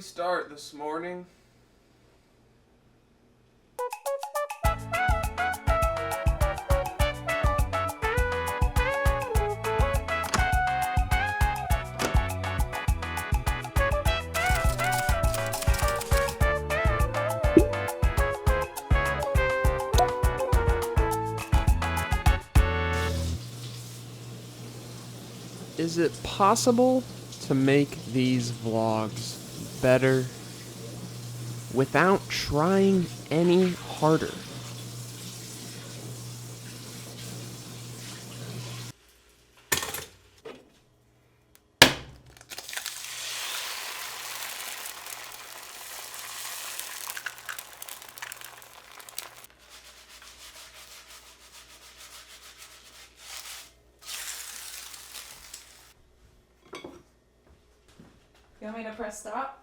start this morning. Is it possible to make these vlogs better without trying any harder? You want me to press stop?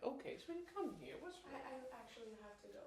Okay, so when you come here, what's wrong? I actually have to go.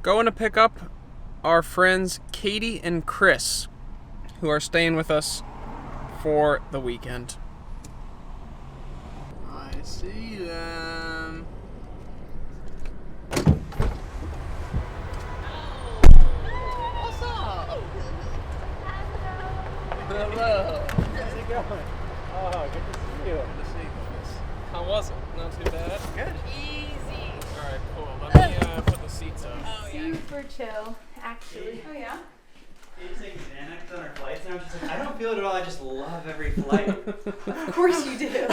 Going to pick up our friends Katie and Chris, who are staying with us for the weekend. I see them. What's up? Hello. How's it going? Oh, good to see you. Good to see you guys. How was it? Not too bad? Good. Easy. Alright, cool. Let me put the seats up. Oh yeah. Super chill, actually. Oh yeah. Katie's taking Xanax on our flights, and I'm just like, I don't feel it at all. I just love every flight. Of course you do.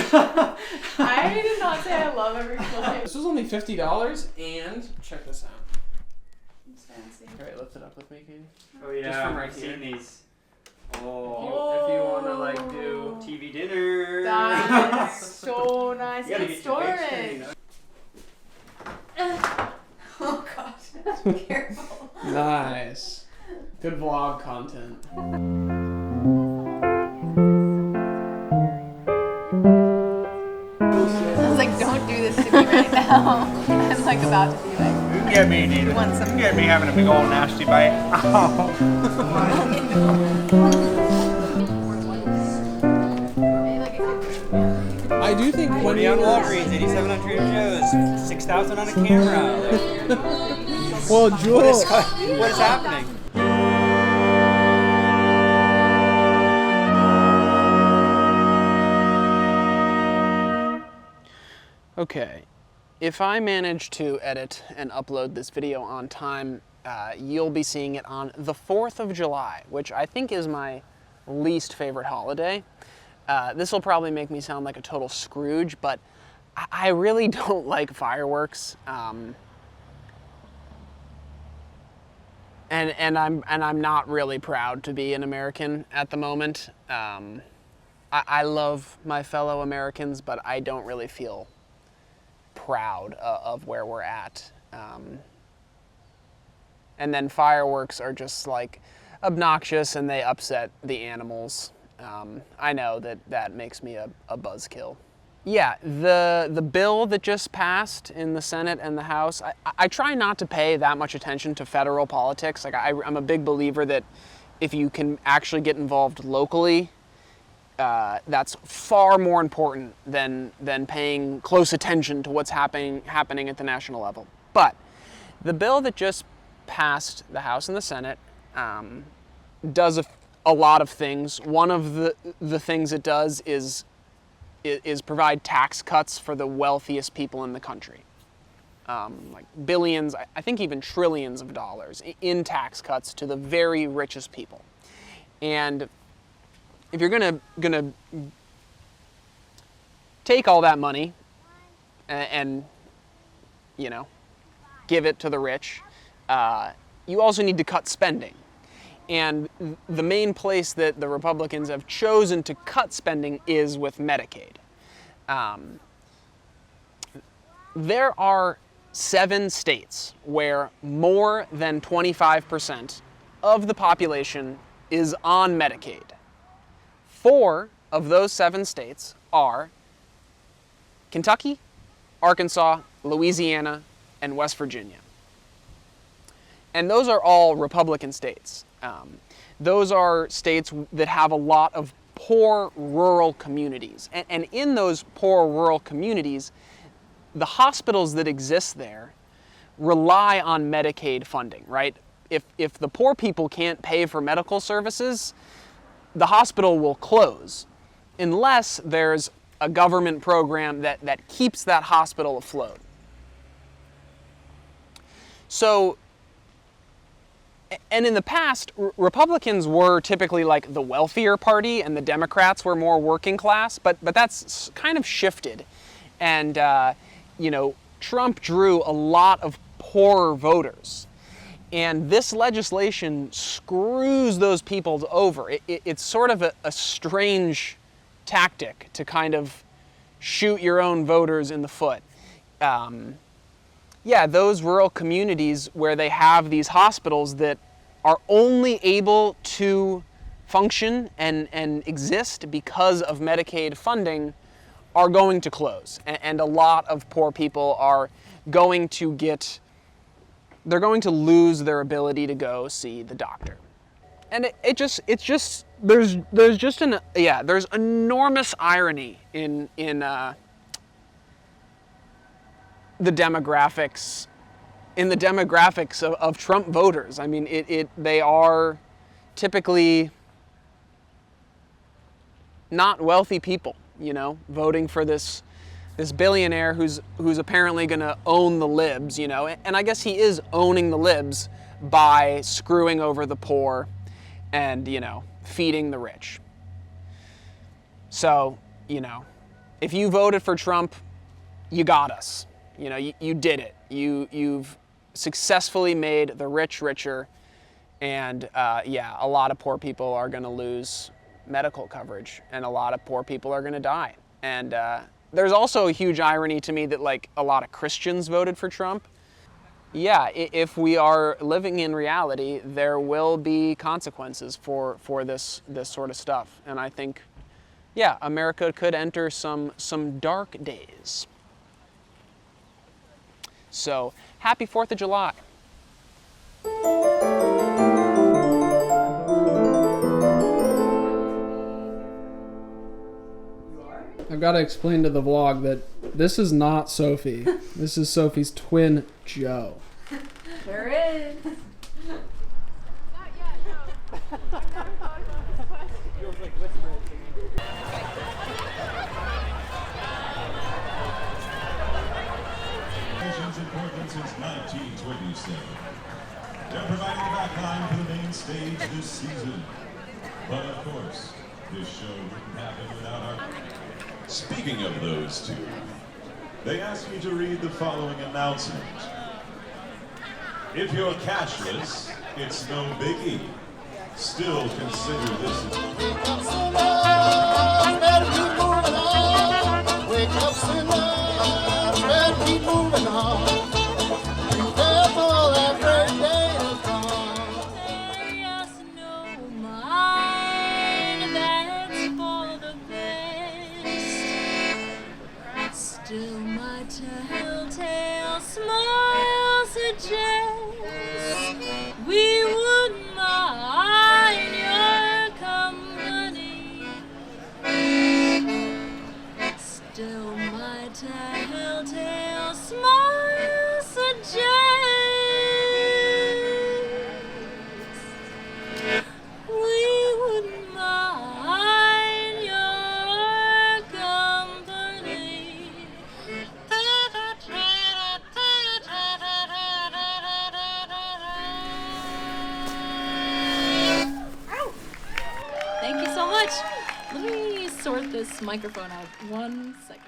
I did not say I love every flight. This was only $50, and check this out. It's fancy. Alright, lift it up with me, Katie. Oh yeah, Just from right I've here. seen these. If Oh, you want to like do TV dinner. That is so nice. You gotta And get your big storage. screen. Oh gosh. Careful. nice, good vlog content. I was like, don't do this to me right now. I'm like about to be like, You get me, neither. You want some? You get me having a big old nasty bite. I do think when 40 on Walgreens, 87 on Trader Joe's, 6,000 on a camera. Like, well, Jewel, what is happening? okay, if I manage to edit and upload this video on time, you'll be seeing it on the 4th of July, which I think is my least favorite holiday. This will probably make me sound like a total Scrooge, but I really don't like fireworks. And I'm not really proud to be an American at the moment. I love my fellow Americans, but I don't really feel proud of where we're at. And then fireworks are just like obnoxious and they upset the animals. I know that makes me a buzzkill. Yeah, the bill that just passed in the Senate and the House, I try not to pay that much attention to federal politics. Like I'm a big believer that if you can actually get involved locally, that's far more important than paying close attention to what's happening at the national level. But the bill that just passed the House and the Senate does a lot of things. One of the things it does is provide tax cuts for the wealthiest people in the country. Like billions, I think even trillions of dollars in tax cuts to the very richest people. And if you're gonna take all that money and you know, give it to the rich, you also need to cut spending. And the main place that the Republicans have chosen to cut spending is with Medicaid. There are 7 states where more than 25% of the population is on Medicaid. 4 of those 7 states are Kentucky, Arkansas, Louisiana, and West Virginia. And those are all Republican states. Those are states that have a lot of poor rural communities. And in those poor rural communities, the hospitals that exist there rely on Medicaid funding, right? If the poor people can't pay for medical services, the hospital will close unless there's a government program that keeps that hospital afloat. So, and in the past, Republicans were typically like the wealthier party and the Democrats were more working class, but that's kind of shifted. And, Trump drew a lot of poorer voters. And this legislation screws those people over. It's sort of a strange tactic to kind of shoot your own voters in the foot. Those rural communities where they have these hospitals that are only able to function and exist because of Medicaid funding are going to close. And a lot of poor people are going to they're going to lose their ability to go see the doctor. And there's enormous irony in the demographics of Trump voters. I mean, they are typically not wealthy people, voting for this billionaire who's apparently going to own the libs, and I guess he is owning the libs by screwing over the poor and, feeding the rich. So, if you voted for Trump, you got us. You did it. You've successfully made the rich richer, and a lot of poor people are going to lose medical coverage, and a lot of poor people are going to die. And there's also a huge irony to me that a lot of Christians voted for Trump. Yeah, if we are living in reality, there will be consequences for this sort of stuff, and I think, America could enter some dark days. So, happy 4th of July. I've got to explain to the vlog that this is not Sophie. This is Sophie's twin, Joe. Sure is. Not yet, no. I've never thought about this question. Important since 1927. They're providing the backline for the main stage this season. But of course, this show wouldn't happen without our... Speaking of those two, they asked me to read the following announcement. If you're cashless, it's no biggie. Still consider this... Wake up, sinner, better keep moving on. Be careful, that great day is gone. There's no mind that's for the best. Still my telltale smile suggests we wouldn't mind your company. Still my telltale smile suggests we wouldn't mind your company. Thank you so much. Let me sort this microphone out 1 second.